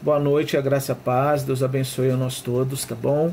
Boa noite, a graça e a paz. Deus abençoe a nós todos, tá bom?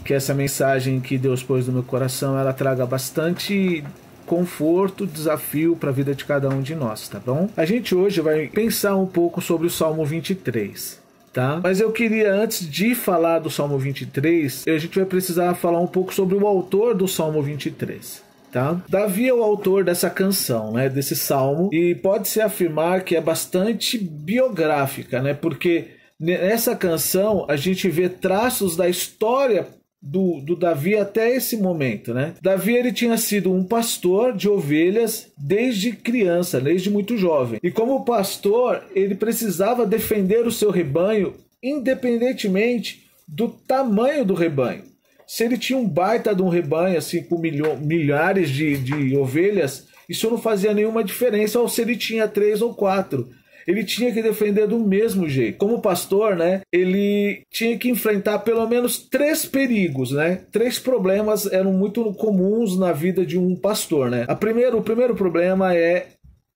Que essa mensagem que Deus pôs no meu coração, ela traga bastante conforto, desafio para a vida de cada um de nós, tá bom? A gente hoje vai pensar um pouco sobre o Salmo 23, tá? Mas eu queria, antes de falar do Salmo 23, a gente vai precisar falar um pouco sobre o autor do Salmo 23. Tá? Davi é o autor dessa canção, né, desse salmo, e pode-se afirmar que é bastante biográfica, né, porque nessa canção a gente vê traços da história do Davi até esse momento, né? Davi, ele tinha sido um pastor de ovelhas desde criança, desde muito jovem, e como pastor ele precisava defender o seu rebanho independentemente do tamanho do rebanho. Se ele tinha um baita de um rebanho, assim, com milhares de ovelhas, isso não fazia nenhuma diferença, ou se ele tinha 3 ou 4. Ele tinha que defender do mesmo jeito. Como pastor, né, ele tinha que enfrentar pelo menos 3 perigos, né? 3 problemas eram muito comuns na vida de um pastor, né? O primeiro problema é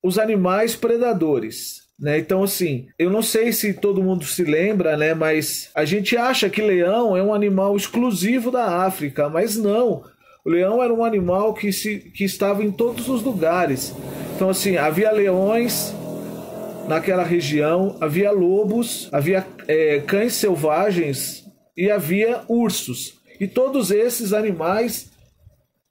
os animais predadores. Né? Então, assim, eu não sei se todo mundo se lembra, né? Mas a gente acha que leão é um animal exclusivo da África, mas não. O leão era um animal que estava em todos os lugares. Então, assim, havia leões naquela região, havia lobos, havia cães selvagens e havia ursos. E todos esses animais,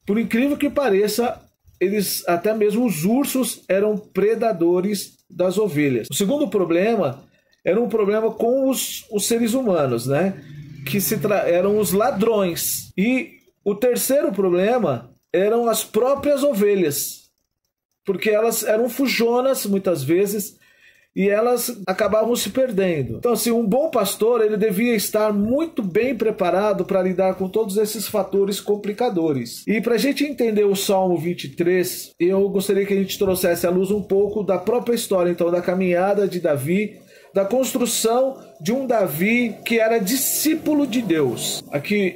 por incrível que pareça, eles, até mesmo os ursos, eram predadores das ovelhas. O segundo problema era um problema com os seres humanos, né? Que eram os ladrões. E o terceiro problema eram as próprias ovelhas, porque elas eram fujonas muitas vezes e elas acabavam se perdendo. Então, assim, um bom pastor ele devia estar muito bem preparado para lidar com todos esses fatores complicadores. E para a gente entender o Salmo 23, eu gostaria que a gente trouxesse à luz um pouco da própria história, então, da caminhada de Davi, da construção de um Davi que era discípulo de Deus. Aqui,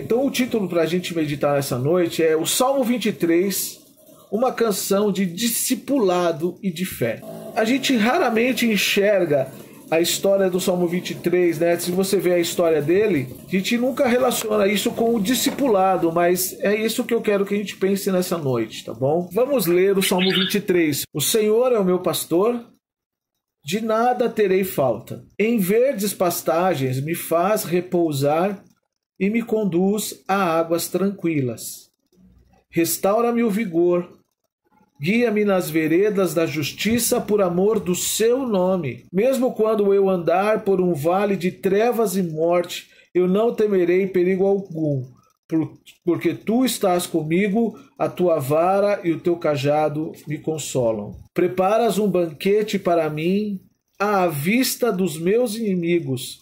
então, o título para a gente meditar nessa noite é o Salmo 23, uma canção de discipulado e de fé. A gente raramente enxerga a história do Salmo 23, né? Se você vê a história dele, a gente nunca relaciona isso com o discipulado, mas é isso que eu quero que a gente pense nessa noite, tá bom? Vamos ler o Salmo 23. O Senhor é o meu pastor, de nada terei falta. Em verdes pastagens me faz repousar e me conduz a águas tranquilas. Restaura-me o vigor. Guia-me nas veredas da justiça por amor do seu nome. Mesmo quando eu andar por um vale de trevas e morte, eu não temerei perigo algum, porque tu estás comigo, a tua vara e o teu cajado me consolam. Preparas um banquete para mim à vista dos meus inimigos.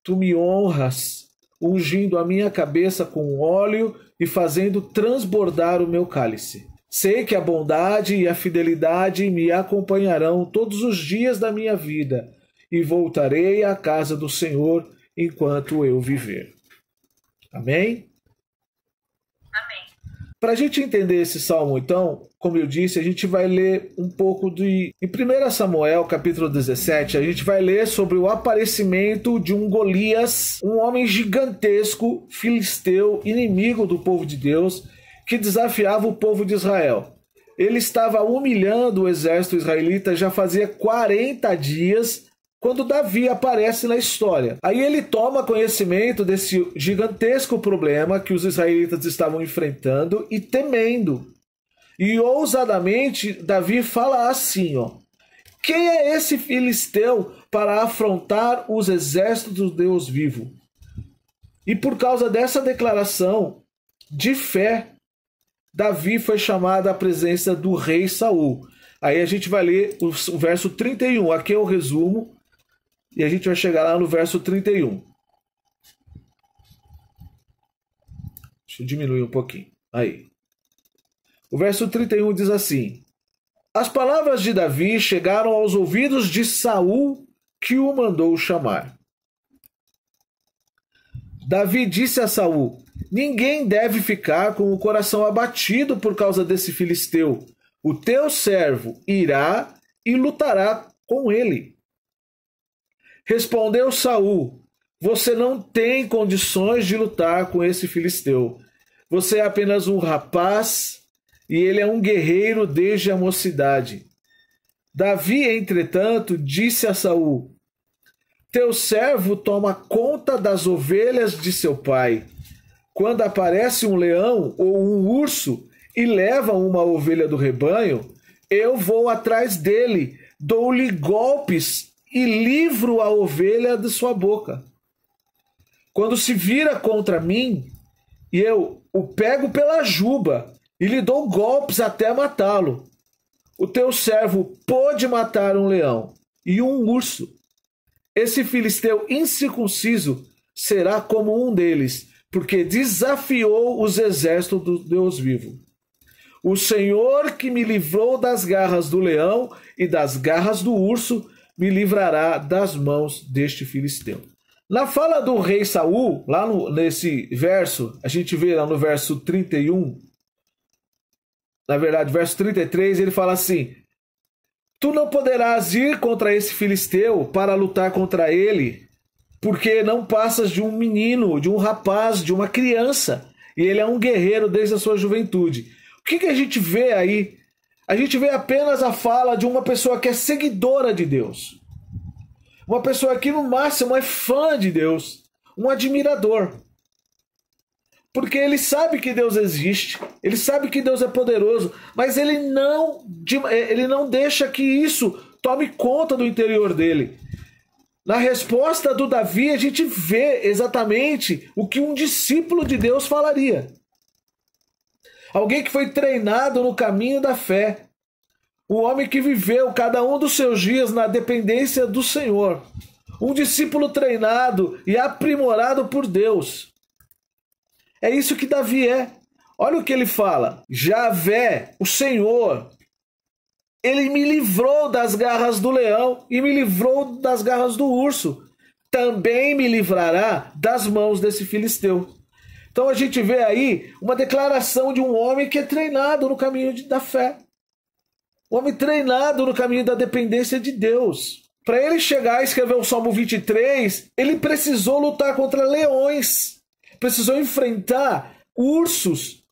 Tu me honras, ungindo a minha cabeça com óleo e fazendo transbordar o meu cálice. Sei que a bondade e a fidelidade me acompanharão todos os dias da minha vida, e voltarei à casa do Senhor enquanto eu viver. Amém? Amém. Para a gente entender esse salmo, então, como eu disse, a gente vai ler um pouco em 1 Samuel, capítulo 17, a gente vai ler sobre o aparecimento de um Golias, um homem gigantesco, filisteu, inimigo do povo de Deus, que desafiava o povo de Israel. Ele estava humilhando o exército israelita já fazia 40 dias, quando Davi aparece na história. Aí ele toma conhecimento desse gigantesco problema que os israelitas estavam enfrentando e temendo. E ousadamente Davi fala assim, ó: quem é esse filisteu para afrontar os exércitos do Deus vivo? E por causa dessa declaração de fé, Davi foi chamado à presença do rei Saul. Aí a gente vai ler o verso 31. Aqui é o resumo. E a gente vai chegar lá no verso 31. Deixa eu diminuir um pouquinho. Aí. O verso 31 diz assim: as palavras de Davi chegaram aos ouvidos de Saul, que o mandou chamar. Davi disse a Saul: ninguém deve ficar com o coração abatido por causa desse filisteu. O teu servo irá e lutará com ele. Respondeu Saul: você não tem condições de lutar com esse filisteu. Você é apenas um rapaz e ele é um guerreiro desde a mocidade. Davi, entretanto, disse a Saul: teu servo toma conta das ovelhas de seu pai. Quando aparece um leão ou um urso e leva uma ovelha do rebanho, eu vou atrás dele, dou-lhe golpes e livro a ovelha de sua boca. Quando se vira contra mim, eu o pego pela juba e lhe dou golpes até matá-lo. O teu servo pôde matar um leão e um urso. Esse filisteu incircunciso será como um deles, porque desafiou os exércitos do Deus vivo. O Senhor que me livrou das garras do leão e das garras do urso, me livrará das mãos deste filisteu. Na fala do rei Saul, lá nesse verso, a gente vê lá no verso 31, na verdade, verso 33, ele fala assim: tu não poderás ir contra esse filisteu para lutar contra ele, porque não passas de um menino, de um rapaz, de uma criança, e ele é um guerreiro desde a sua juventude. O que a gente vê aí? A gente vê apenas a fala de uma pessoa que é seguidora de Deus. Uma pessoa que, no máximo, é fã de Deus. Um admirador. Porque ele sabe que Deus existe. Ele sabe que Deus é poderoso. Mas ele não deixa que isso tome conta do interior dele. Na resposta do Davi, a gente vê exatamente o que um discípulo de Deus falaria. Alguém que foi treinado no caminho da fé. Um homem que viveu cada um dos seus dias na dependência do Senhor. Um discípulo treinado e aprimorado por Deus. É isso que Davi é. Olha o que ele fala. Javé, o Senhor, ele me livrou das garras do leão e me livrou das garras do urso. Também me livrará das mãos desse filisteu. Então a gente vê aí uma declaração de um homem que é treinado no caminho da fé. Um homem treinado no caminho da dependência de Deus. Para ele chegar a escrever o Salmo 23, ele precisou lutar contra leões. Precisou enfrentar ursos.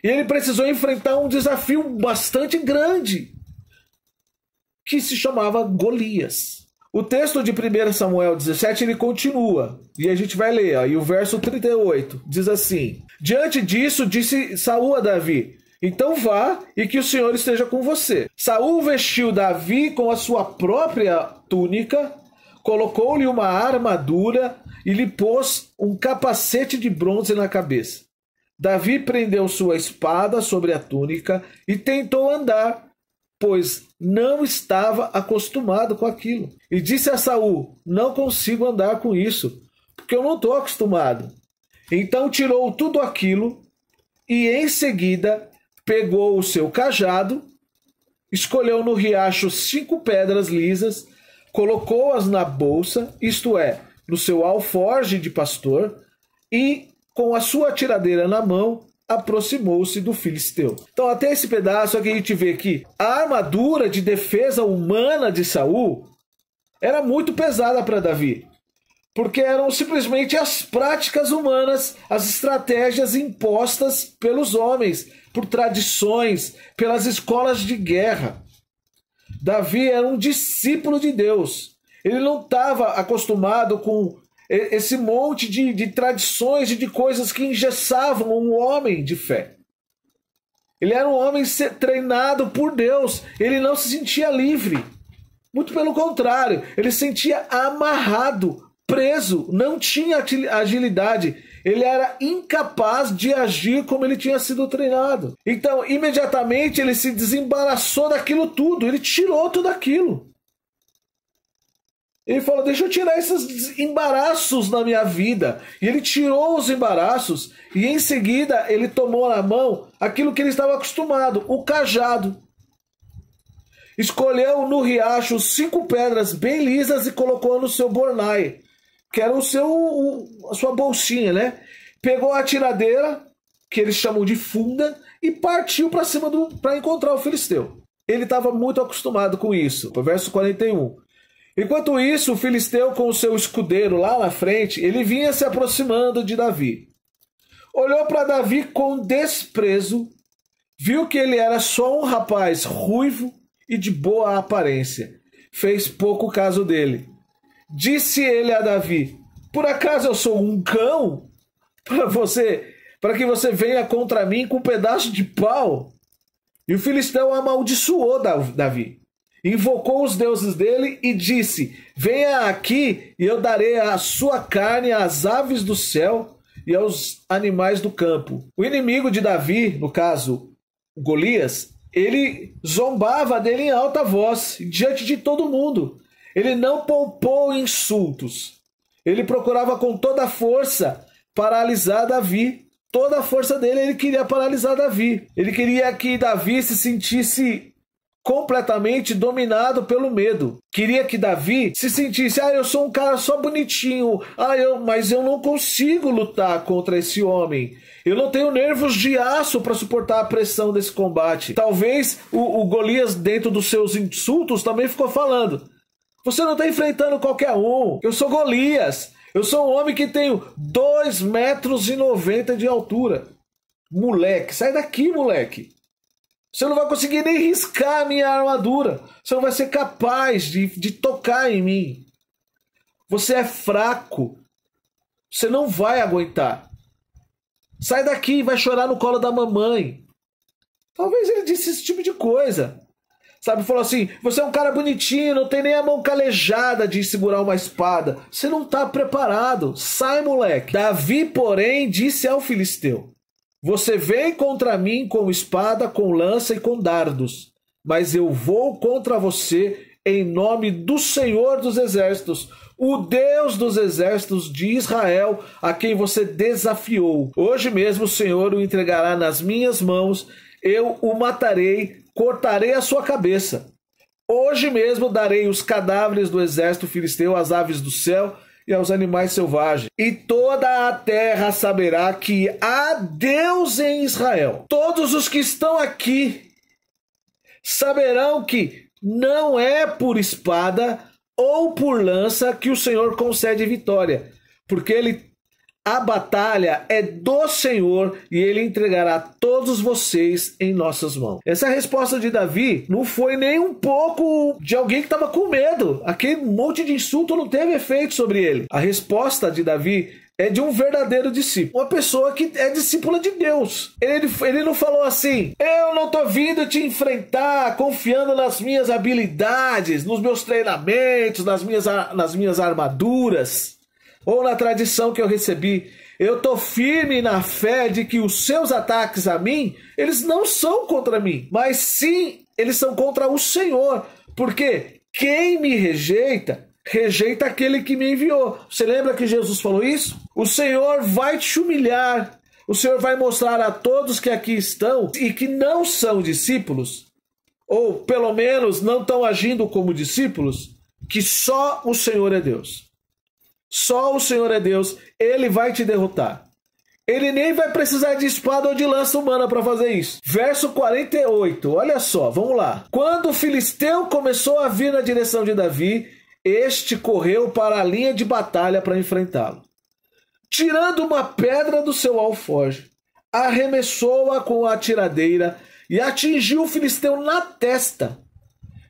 E ele precisou enfrentar um desafio bastante grande, que se chamava Golias. O texto de 1 Samuel 17, ele continua. E a gente vai ler. Ó, e o verso 38 diz assim: diante disso, disse Saul a Davi: então vá e que o Senhor esteja com você. Saul vestiu Davi com a sua própria túnica, colocou-lhe uma armadura e lhe pôs um capacete de bronze na cabeça. Davi prendeu sua espada sobre a túnica e tentou andar, pois não estava acostumado com aquilo. E disse a Saul: não consigo andar com isso, porque eu não estou acostumado. Então tirou tudo aquilo e em seguida pegou o seu cajado, escolheu no riacho 5 pedras lisas, colocou-as na bolsa, isto é, no seu alforje de pastor, e com a sua tiradeira na mão, aproximou-se do filisteu. Então até esse pedaço aqui a gente vê que a armadura de defesa humana de Saul era muito pesada para Davi, porque eram simplesmente as práticas humanas, as estratégias impostas pelos homens, por tradições, pelas escolas de guerra. Davi era um discípulo de Deus. Ele não estava acostumado com esse monte de tradições e de coisas que engessavam um homem de fé. Ele era um homem treinado por Deus. Ele não se sentia livre. Muito pelo contrário, ele se sentia amarrado, preso, não tinha agilidade. Ele era incapaz de agir como ele tinha sido treinado. Então, imediatamente, ele se desembaraçou daquilo tudo. Ele tirou tudo aquilo. Ele falou: deixa eu tirar esses embaraços na minha vida. E ele tirou os embaraços e em seguida ele tomou na mão aquilo que ele estava acostumado, o cajado. Escolheu no riacho 5 pedras bem lisas e colocou no seu bornai, que era a sua bolsinha, né? Pegou a tiradeira, que eles chamam de funda, e partiu para cima para encontrar o filisteu. Ele estava muito acostumado com isso. Verso 41. Enquanto isso, o filisteu com o seu escudeiro lá na frente, ele vinha se aproximando de Davi. Olhou para Davi com desprezo, viu que ele era só um rapaz ruivo e de boa aparência. Fez pouco caso dele. Disse ele a Davi: por acaso eu sou um cão para que você venha contra mim com um pedaço de pau? E o filisteu amaldiçoou Davi. Invocou os deuses dele e disse: venha aqui e eu darei a sua carne às aves do céu e aos animais do campo. O inimigo de Davi, no caso Golias, ele zombava dele em alta voz, diante de todo mundo. Ele não poupou insultos. Ele procurava com toda a força paralisar Davi. Toda a força dele, ele queria paralisar Davi. Ele queria que Davi se sentisse completamente dominado pelo medo. Queria que Davi se sentisse: eu sou um cara só bonitinho, mas eu não consigo lutar contra esse homem. Eu não tenho nervos de aço para suportar a pressão desse combate. Talvez o Golias, dentro dos seus insultos, também ficou falando: você não está enfrentando qualquer um. Eu sou Golias. Eu sou um homem que tenho 2,90 metros de altura. Moleque, sai daqui, moleque. Você não vai conseguir nem riscar a minha armadura. Você não vai ser capaz de tocar em mim. Você é fraco. Você não vai aguentar. Sai daqui e vai chorar no colo da mamãe. Talvez ele disse esse tipo de coisa. Sabe, falou assim: você é um cara bonitinho, não tem nem a mão calejada de segurar uma espada. Você não está preparado. Sai, moleque. Davi, porém, disse ao filisteu: você vem contra mim com espada, com lança e com dardos, mas eu vou contra você em nome do Senhor dos Exércitos, o Deus dos Exércitos de Israel, a quem você desafiou. Hoje mesmo o Senhor o entregará nas minhas mãos, eu o matarei, cortarei a sua cabeça. Hoje mesmo darei os cadáveres do exército filisteu às aves do céu e aos animais selvagens. E toda a terra saberá que há Deus em Israel. Todos os que estão aqui saberão que não é por espada ou por lança que o Senhor concede vitória, porque a batalha é do Senhor e ele entregará todos vocês em nossas mãos. Essa resposta de Davi não foi nem um pouco de alguém que estava com medo. Aquele monte de insulto não teve efeito sobre ele. A resposta de Davi é de um verdadeiro discípulo, uma pessoa que é discípula de Deus. Ele não falou assim: eu não estou vindo te enfrentar confiando nas minhas habilidades, nos meus treinamentos, nas minhas armaduras, ou na tradição que eu recebi. Eu estou firme na fé de que os seus ataques a mim, eles não são contra mim, mas sim, eles são contra o Senhor, porque quem me rejeita, rejeita aquele que me enviou. Você lembra que Jesus falou isso? O Senhor vai te humilhar, o Senhor vai mostrar a todos que aqui estão e que não são discípulos, ou pelo menos não estão agindo como discípulos, que só o Senhor é Deus. Só o Senhor é Deus, ele vai te derrotar. Ele nem vai precisar de espada ou de lança humana para fazer isso. Verso 48, olha só, vamos lá. Quando o filisteu começou a vir na direção de Davi, este correu para a linha de batalha para enfrentá-lo. Tirando uma pedra do seu alforje, arremessou-a com a tiradeira e atingiu o filisteu na testa,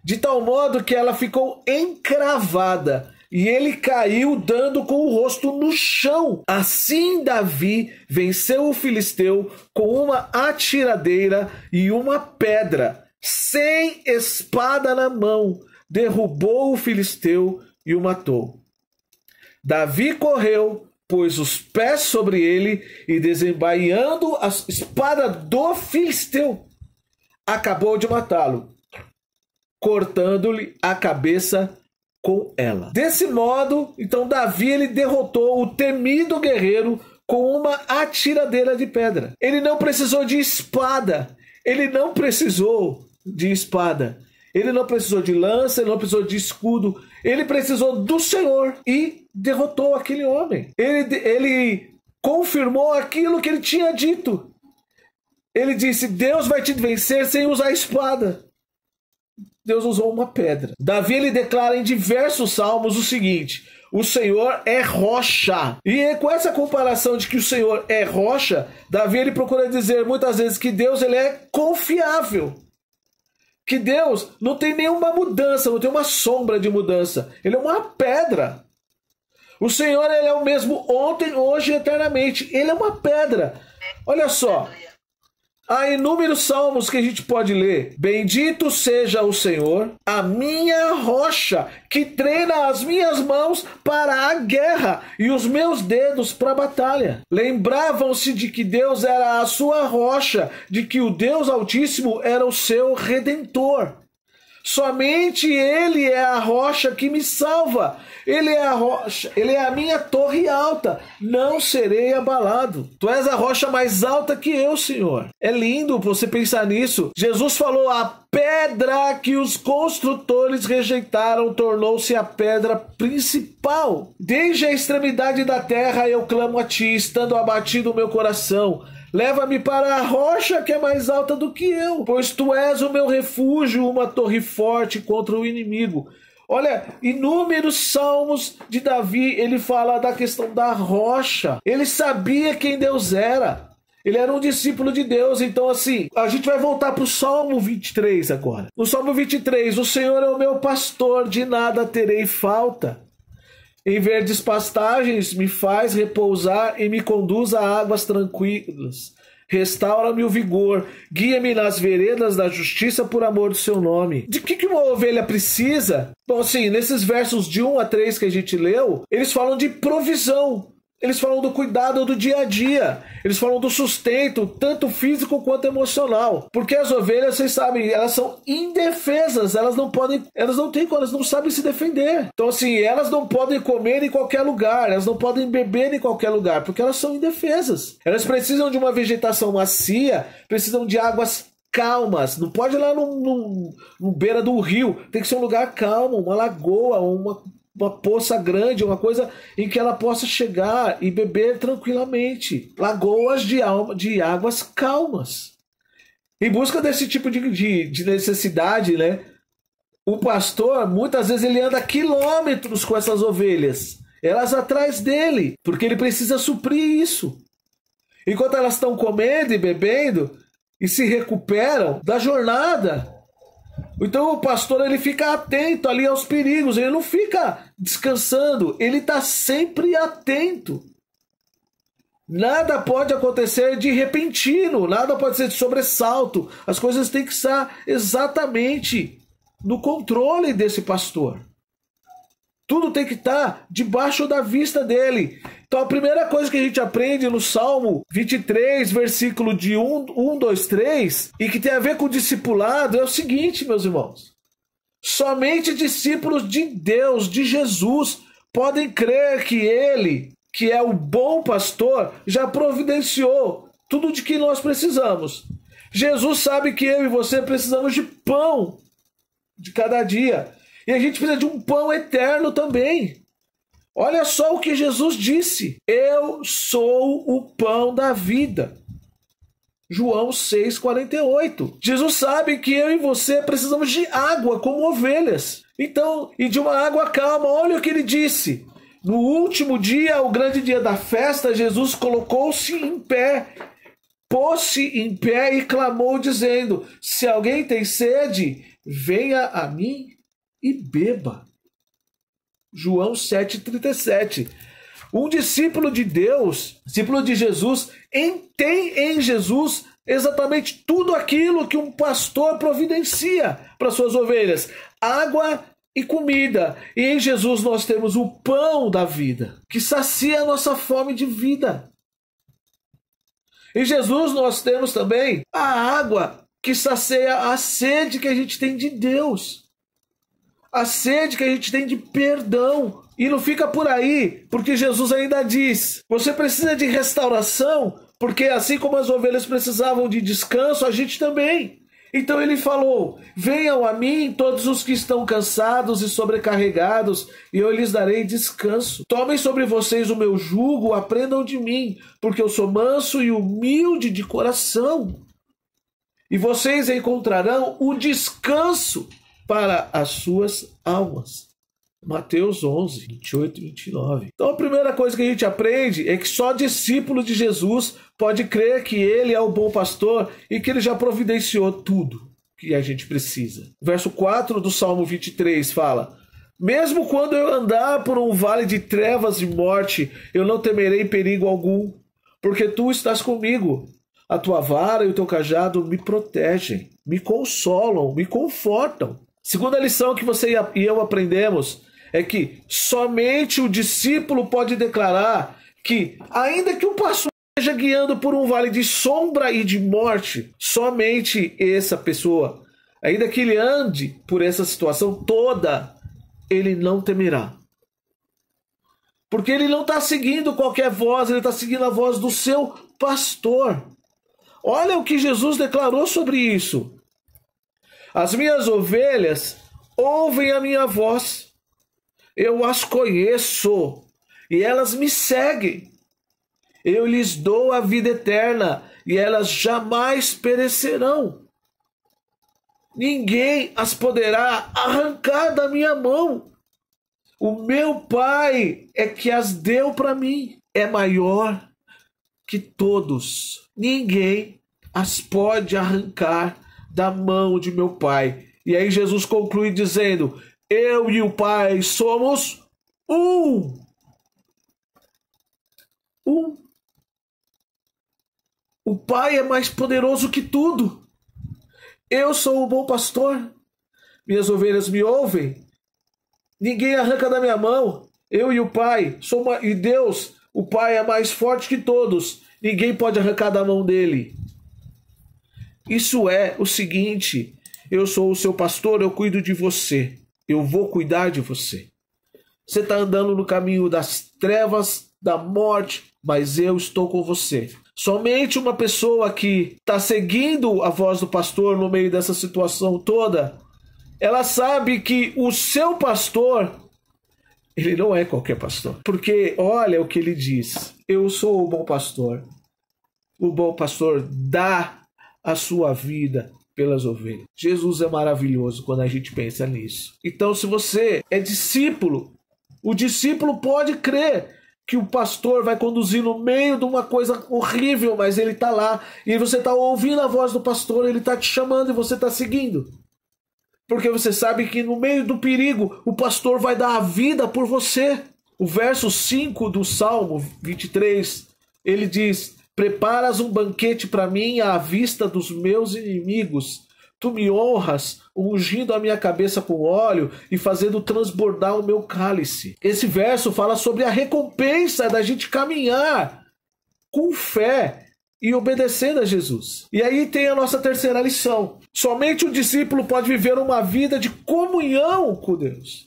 de tal modo que ela ficou encravada, e ele caiu dando com o rosto no chão. Assim Davi venceu o filisteu com uma atiradeira e uma pedra, sem espada na mão. Derrubou o filisteu e o matou. Davi correu, pôs os pés sobre ele e, desembainhando a espada do filisteu, acabou de matá-lo, cortando-lhe a cabeça com ela. Desse modo, então, Davi ele derrotou o temido guerreiro com uma atiradeira de pedra. Ele não precisou de espada. Ele não precisou de espada. Ele não precisou de lança, ele não precisou de escudo. Ele precisou do Senhor e derrotou aquele homem. Ele confirmou aquilo que ele tinha dito. Ele disse: Deus vai te vencer sem usar espada. Deus usou uma pedra. Davi, ele declara em diversos salmos o seguinte: o Senhor é rocha. E com essa comparação de que o Senhor é rocha, Davi, ele procura dizer muitas vezes que Deus, ele é confiável. Que Deus não tem nenhuma mudança, não tem uma sombra de mudança. Ele é uma pedra. O Senhor, ele é o mesmo ontem, hoje e eternamente. Ele é uma pedra. Olha só. Há inúmeros salmos que a gente pode ler. Bendito seja o Senhor, a minha rocha, que treina as minhas mãos para a guerra e os meus dedos para a batalha. Lembravam-se de que Deus era a sua rocha, de que o Deus Altíssimo era o seu redentor. Somente Ele é a rocha que me salva. Ele é a rocha, Ele é a minha torre alta. Não serei abalado. Tu és a rocha mais alta que eu, Senhor. É lindo você pensar nisso. Jesus falou: a pedra que os construtores rejeitaram tornou-se a pedra principal. Desde a extremidade da terra eu clamo a ti, estando abatido o meu coração. Leva-me para a rocha que é mais alta do que eu, pois tu és o meu refúgio, uma torre forte contra o inimigo. Olha, inúmeros salmos de Davi, ele fala da questão da rocha. Ele sabia quem Deus era. Ele era um discípulo de Deus. Então, assim, a gente vai voltar para o Salmo 23 agora. No Salmo 23, o Senhor é o meu pastor, de nada terei falta. Em verdes pastagens me faz repousar e me conduz a águas tranquilas. Restaura-me o vigor, guia-me nas veredas da justiça por amor do seu nome. De que uma ovelha precisa? Bom, assim, nesses versos de 1 a 3 que a gente leu, eles falam de provisão. Eles falam do cuidado do dia a dia. Eles falam do sustento, tanto físico quanto emocional. Porque as ovelhas, vocês sabem, elas são indefesas. Elas não sabem se defender. Então, assim, elas não podem comer em qualquer lugar. Elas não podem beber em qualquer lugar, porque elas são indefesas. Elas precisam de uma vegetação macia, precisam de águas calmas. Não pode ir lá no beira do rio. Tem que ser um lugar calmo, uma lagoa, uma poça grande, uma coisa em que ela possa chegar e beber tranquilamente. Lagoas de águas calmas. Em busca desse tipo de necessidade, né? O pastor, muitas vezes, ele anda quilômetros com essas ovelhas. Elas atrás dele, porque ele precisa suprir isso. Enquanto elas estão comendo e bebendo e se recuperam da jornada. Então o pastor, ele fica atento ali aos perigos, ele não fica descansando, ele está sempre atento. Nada pode acontecer de repentino, nada pode ser de sobressalto. As coisas têm que estar exatamente no controle desse pastor. Tudo tem que estar debaixo da vista dele. Então a primeira coisa que a gente aprende no Salmo 23, versículo de 1, 2, 3, e que tem a ver com o discipulado, é o seguinte, meus irmãos. Somente discípulos de Deus, de Jesus, podem crer que Ele, que é o bom pastor, já providenciou tudo de que nós precisamos. Jesus sabe que eu e você precisamos de pão de cada dia. E a gente precisa de um pão eterno também. Olha só o que Jesus disse. Eu sou o pão da vida. João 6,48. Jesus sabe que eu e você precisamos de água como ovelhas. Então, e de uma água calma. Olha o que ele disse. No último dia, o grande dia da festa, Jesus colocou-se em pé. Pôs-se em pé e clamou dizendo: se alguém tem sede, venha a mim e beba. João 7,37. Um discípulo de Deus, discípulo de Jesus, tem em Jesus exatamente tudo aquilo que um pastor providencia para suas ovelhas: água e comida. E em Jesus nós temos o pão da vida, que sacia a nossa fome de vida. Em Jesus nós temos também a água que sacia a sede que a gente tem de Deus. A sede que a gente tem de perdão. E não fica por aí, porque Jesus ainda diz: você precisa de restauração, porque assim como as ovelhas precisavam de descanso, a gente também. Então ele falou: venham a mim todos os que estão cansados e sobrecarregados, e eu lhes darei descanso. Tomem sobre vocês o meu jugo, aprendam de mim, porque eu sou manso e humilde de coração. E vocês encontrarão o descanso para as suas almas. Mateus 11, 28 e 29. Então a primeira coisa que a gente aprende é que só discípulo de Jesus pode crer que ele é o bom pastor e que ele já providenciou tudo que a gente precisa. Verso 4 do Salmo 23 fala: mesmo quando eu andar por um vale de trevas e morte, eu não temerei perigo algum, porque tu estás comigo. A tua vara e o teu cajado me protegem, me consolam, me confortam. Segunda lição que você e eu aprendemos é que somente o discípulo pode declarar que, ainda que o pastor esteja guiando por um vale de sombra e de morte, somente essa pessoa, ainda que ele ande por essa situação toda, ele não temerá. Porque ele não está seguindo qualquer voz, ele está seguindo a voz do seu pastor. Olha o que Jesus declarou sobre isso. As minhas ovelhas ouvem a minha voz, eu as conheço e elas me seguem. Eu lhes dou a vida eterna e elas jamais perecerão. Ninguém as poderá arrancar da minha mão. O meu Pai é que as deu para mim. É maior que todos. Ninguém as pode arrancar da mão de meu Pai. E aí Jesus conclui dizendo: eu e o Pai somos um. Um. O Pai é mais poderoso que tudo. Eu sou o bom pastor. Minhas ovelhas me ouvem. Ninguém arranca da minha mão. Eu e o Pai e Deus, o Pai é mais forte que todos. Ninguém pode arrancar da mão dele. Isso é o seguinte: eu sou o seu pastor, eu cuido de você. Eu vou cuidar de você. Você está andando no caminho das trevas, da morte, mas eu estou com você. Somente uma pessoa que está seguindo a voz do pastor no meio dessa situação toda, ela sabe que o seu pastor, ele não é qualquer pastor. Porque olha o que ele diz: eu sou o bom pastor. O bom pastor dá a sua vida pelas ovelhas. Jesus é maravilhoso quando a gente pensa nisso. Então, se você é discípulo, o discípulo pode crer que o pastor vai conduzir no meio de uma coisa horrível, mas ele está lá, e você está ouvindo a voz do pastor, ele está te chamando e você está seguindo. Porque você sabe que no meio do perigo, o pastor vai dar a vida por você. O verso 5 do Salmo 23, ele diz: preparas um banquete para mim à vista dos meus inimigos. Tu me honras, ungindo a minha cabeça com óleo e fazendo transbordar o meu cálice. Esse verso fala sobre a recompensa da gente caminhar com fé e obedecendo a Jesus. E aí tem a nossa terceira lição. Somente o discípulo pode viver uma vida de comunhão com Deus.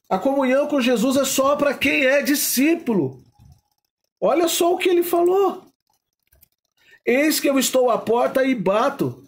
A comunhão com Jesus é só para quem é discípulo. Olha só o que ele falou: eis que eu estou à porta e bato.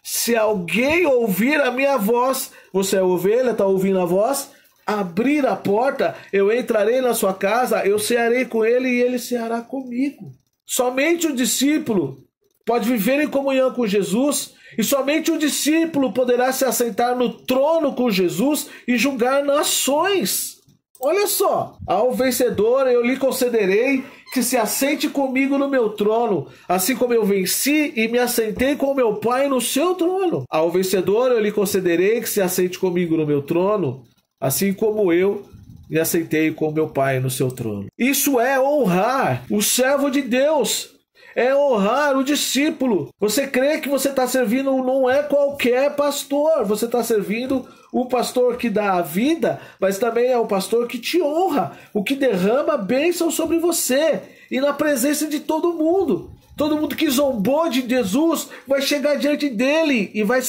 Se alguém ouvir a minha voz, você é ovelha, está ouvindo a voz? Abrir a porta, eu entrarei na sua casa, eu cearei com ele e ele ceará comigo. Somente o discípulo pode viver em comunhão com Jesus, e somente o discípulo poderá se assentar no trono com Jesus e julgar nações. Olha só: ao vencedor eu lhe concederei que se assente comigo no meu trono, assim como eu venci e me assentei com meu Pai no seu trono. Ao vencedor eu lhe concederei que se assente comigo no meu trono, assim como eu me assentei com meu Pai no seu trono. Isso é honrar o servo de Deus. É honrar o discípulo. Você crê que você está servindo não é qualquer pastor. Você está servindo o pastor que dá a vida, mas também é o pastor que te honra, o que derrama bênção sobre você e na presença de todo mundo. Todo mundo que zombou de Jesus vai chegar diante dele e vai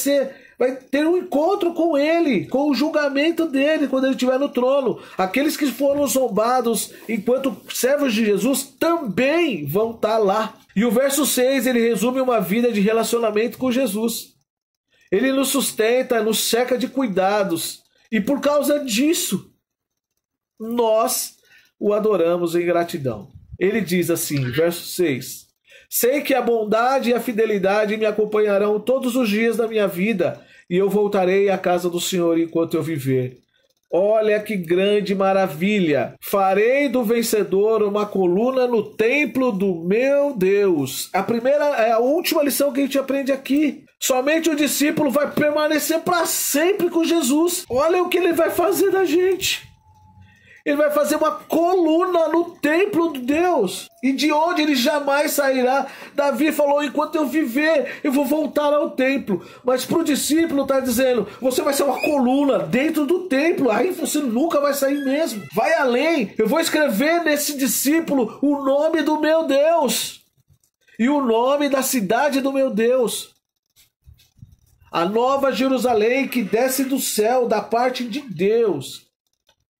ter um encontro com ele, com o julgamento dele quando ele estiver no trono. Aqueles que foram zombados enquanto servos de Jesus também vão estar lá. E o verso 6, ele resume uma vida de relacionamento com Jesus. Ele nos sustenta, nos cerca de cuidados. E por causa disso, nós o adoramos em gratidão. Ele diz assim, verso 6: sei que a bondade e a fidelidade me acompanharão todos os dias da minha vida, e eu voltarei à casa do Senhor enquanto eu viver. Olha que grande maravilha! Farei do vencedor uma coluna no templo do meu Deus. A última lição que a gente aprende aqui. Somente o discípulo vai permanecer para sempre com Jesus. Olha o que ele vai fazer da gente. Ele vai fazer uma coluna no templo de Deus, e de onde ele jamais sairá. Davi falou: enquanto eu viver, eu vou voltar ao templo. Mas para o discípulo está dizendo: você vai ser uma coluna dentro do templo, aí você nunca vai sair mesmo. Vai além, eu vou escrever nesse discípulo o nome do meu Deus e o nome da cidade do meu Deus, a nova Jerusalém que desce do céu da parte de Deus.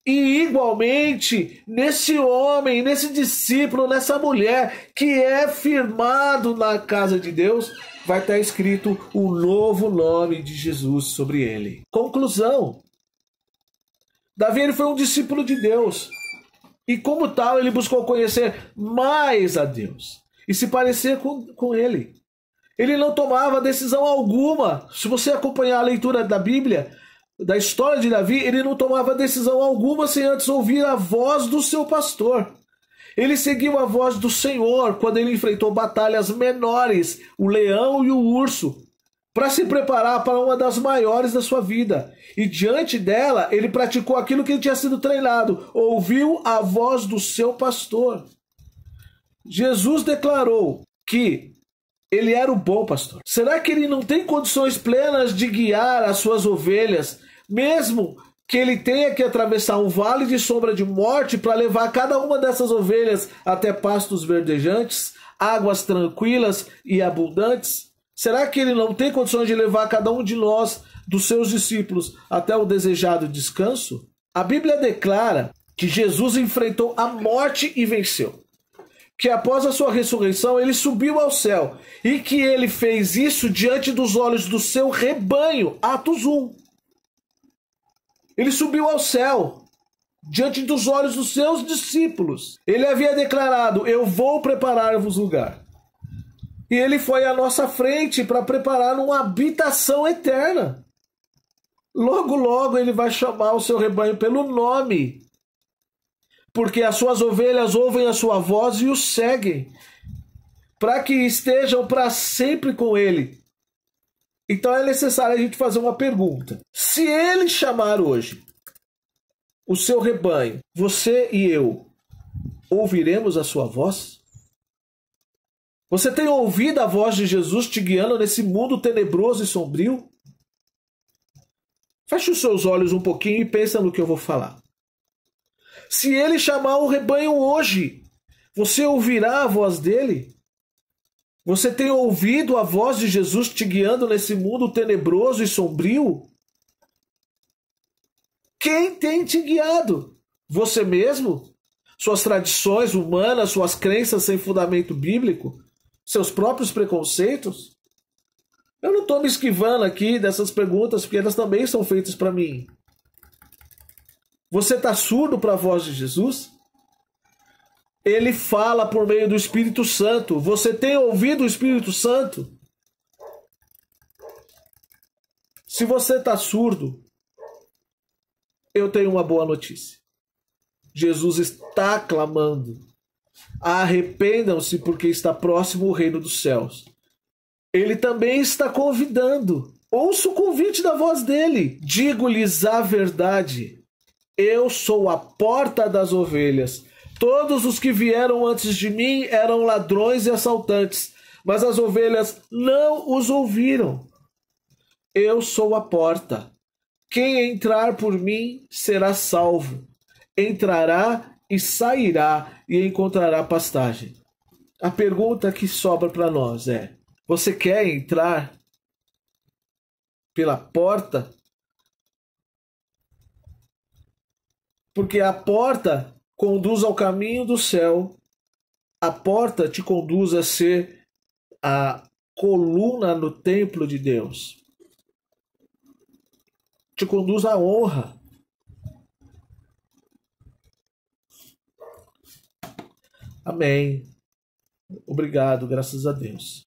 E igualmente, nesse homem, nesse discípulo, nessa mulher que é firmado na casa de Deus, vai estar escrito o novo nome de Jesus sobre ele. Conclusão: Davi, ele foi um discípulo de Deus. E como tal, ele buscou conhecer mais a Deus e se parecer com ele. Ele não tomava decisão alguma. Se você acompanhar a leitura da Bíblia, da história de Davi, ele não tomava decisão alguma sem antes ouvir a voz do seu pastor. Ele seguiu a voz do Senhor quando ele enfrentou batalhas menores, o leão e o urso, para se preparar para uma das maiores da sua vida. E diante dela, ele praticou aquilo que ele tinha sido treinado, ouviu a voz do seu pastor. Jesus declarou que ele era o bom pastor. Será que ele não tem condições plenas de guiar as suas ovelhas, mesmo que ele tenha que atravessar um vale de sombra de morte para levar cada uma dessas ovelhas até pastos verdejantes, águas tranquilas e abundantes? Será que ele não tem condições de levar cada um de nós, dos seus discípulos, até o desejado descanso? A Bíblia declara que Jesus enfrentou a morte e venceu, que após a sua ressurreição ele subiu ao céu e que ele fez isso diante dos olhos do seu rebanho. Atos 1. Ele subiu ao céu diante dos olhos dos seus discípulos. Ele havia declarado: eu vou preparar-vos lugar. E ele foi à nossa frente para preparar uma habitação eterna. Logo, logo ele vai chamar o seu rebanho pelo nome, porque as suas ovelhas ouvem a sua voz e o seguem, para que estejam para sempre com ele. Então é necessário a gente fazer uma pergunta. Se ele chamar hoje o seu rebanho, você e eu, ouviremos a sua voz? Você tem ouvido a voz de Jesus te guiando nesse mundo tenebroso e sombrio? Feche os seus olhos um pouquinho e pensa no que eu vou falar. Se ele chamar o rebanho hoje, você ouvirá a voz dele? Você tem ouvido a voz de Jesus te guiando nesse mundo tenebroso e sombrio? Quem tem te guiado? Você mesmo? Suas tradições humanas, suas crenças sem fundamento bíblico? Seus próprios preconceitos? Eu não estou me esquivando aqui dessas perguntas, porque elas também são feitas para mim. Você está surdo para a voz de Jesus? Ele fala por meio do Espírito Santo. Você tem ouvido o Espírito Santo? Se você está surdo, eu tenho uma boa notícia. Jesus está clamando: arrependam-se, porque está próximo o reino dos céus. Ele também está convidando. Ouça o convite da voz dele. Digo-lhes a verdade. Eu sou a porta das ovelhas. Todos os que vieram antes de mim eram ladrões e assaltantes, mas as ovelhas não os ouviram. Eu sou a porta. Quem entrar por mim será salvo. Entrará e sairá e encontrará pastagem. A pergunta que sobra para nós é: você quer entrar pela porta? Porque a porta conduz ao caminho do céu. A porta te conduz a ser a coluna no templo de Deus. Te conduz à honra. Amém. Obrigado, graças a Deus.